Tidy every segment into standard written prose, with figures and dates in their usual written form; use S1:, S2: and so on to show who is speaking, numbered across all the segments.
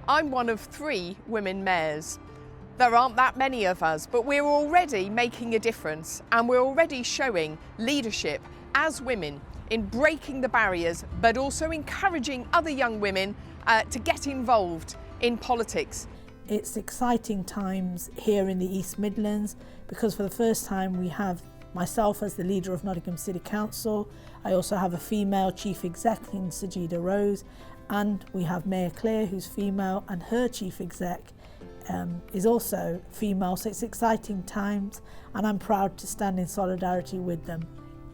S1: I'm one of 3 women mayors. There aren't that many of us, but we're already making a difference, and we're already showing leadership as women in breaking the barriers, but also encouraging other young women to get involved in politics.
S2: It's exciting times here in the East Midlands because for the first time we have myself as the leader of Nottingham City Council. I also have a female chief exec in Sajeeda Rose, and we have Mayor Cllr, who's female, and her chief exec is also female. So it's exciting times, and I'm proud to stand in solidarity with them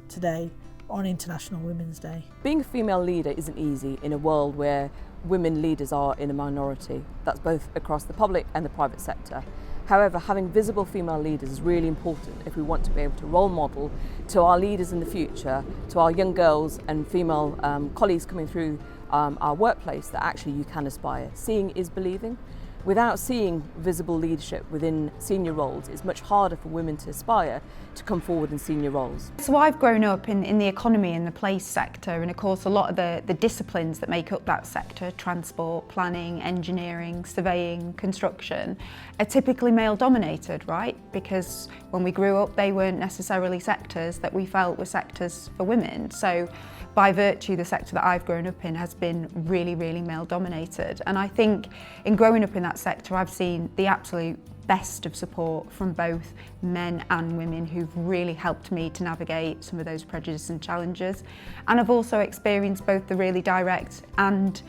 S2: today on International Women's Day.
S3: Being a female leader isn't easy in a world where women leaders are in a minority. That's both across the public and the private sector. However, having visible female leaders is really important if we want to be able to role model to our leaders in the future, to our young girls and female colleagues coming through our workplace, that actually you can aspire. Seeing is believing. Without seeing visible leadership within senior roles, it's much harder for women to aspire to come forward in senior roles.
S4: So I've grown up in the economy and the place sector, and of course a lot of the disciplines that make up that sector, transport, planning, engineering, surveying, construction, are typically male dominated, right? Because when we grew up they weren't necessarily sectors that we felt were sectors for women. So by virtue, the sector that I've grown up in has been really, really male dominated. And I think in growing up in that sector, I've seen the absolute best of support from both men and women who've really helped me to navigate some of those prejudices and challenges. And I've also experienced both the really direct and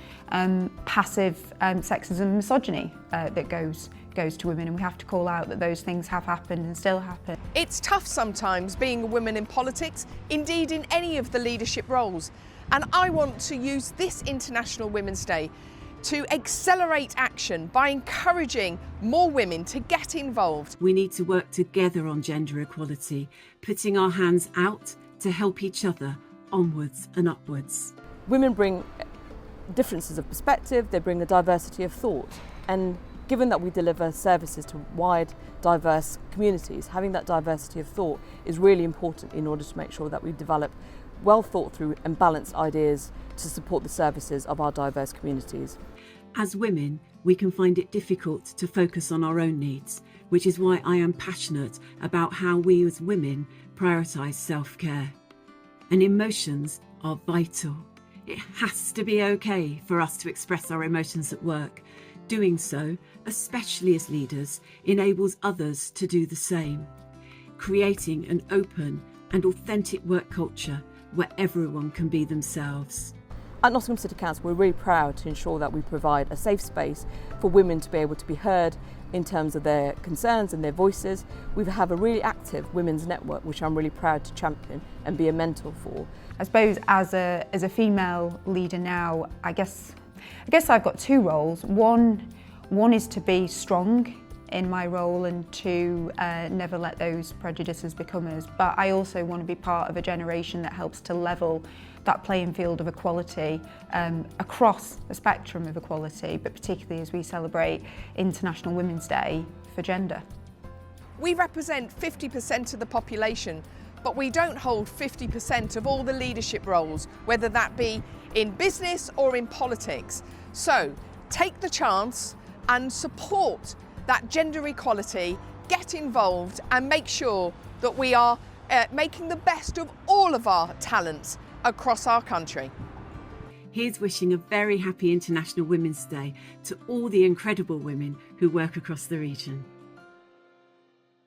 S4: passive sexism and misogyny that goes to women, and we have to call out that those things have happened and still happen.
S1: It's tough sometimes being a woman in politics, indeed in any of the leadership roles. And I want to use this International Women's Day to accelerate action by encouraging more women to get involved.
S5: We need to work together on gender equality, putting our hands out to help each other onwards and upwards.
S3: Women bring differences of perspective, they bring a diversity of thought, and given that we deliver services to wide, diverse communities, having that diversity of thought is really important in order to make sure that we develop well thought through and balanced ideas to support the services of our diverse communities.
S5: As women, we can find it difficult to focus on our own needs, which is why I am passionate about how we as women prioritise self-care. And emotions are vital. It has to be okay for us to express our emotions at work. Doing so, especially as leaders, enables others to do the same, creating an open and authentic work culture where everyone can be themselves.
S3: At Nottingham City Council, we're really proud to ensure that we provide a safe space for women to be able to be heard in terms of their concerns and their voices. We have a really active women's network, which I'm really proud to champion and be a mentor for.
S4: I suppose as a female leader now, I guess I've got 2 roles. One is to be strong in my role and to never let those prejudices become us. But I also want to be part of a generation that helps to level that playing field of equality across the spectrum of equality, but particularly as we celebrate International Women's Day for gender.
S1: We represent 50% of the population, but we don't hold 50% of all the leadership roles, whether that be in business or in politics. So take the chance and support that gender equality, get involved and make sure that we are making the best of all of our talents across our country.
S5: Here's wishing a very happy International Women's Day to all the incredible women who work across the region.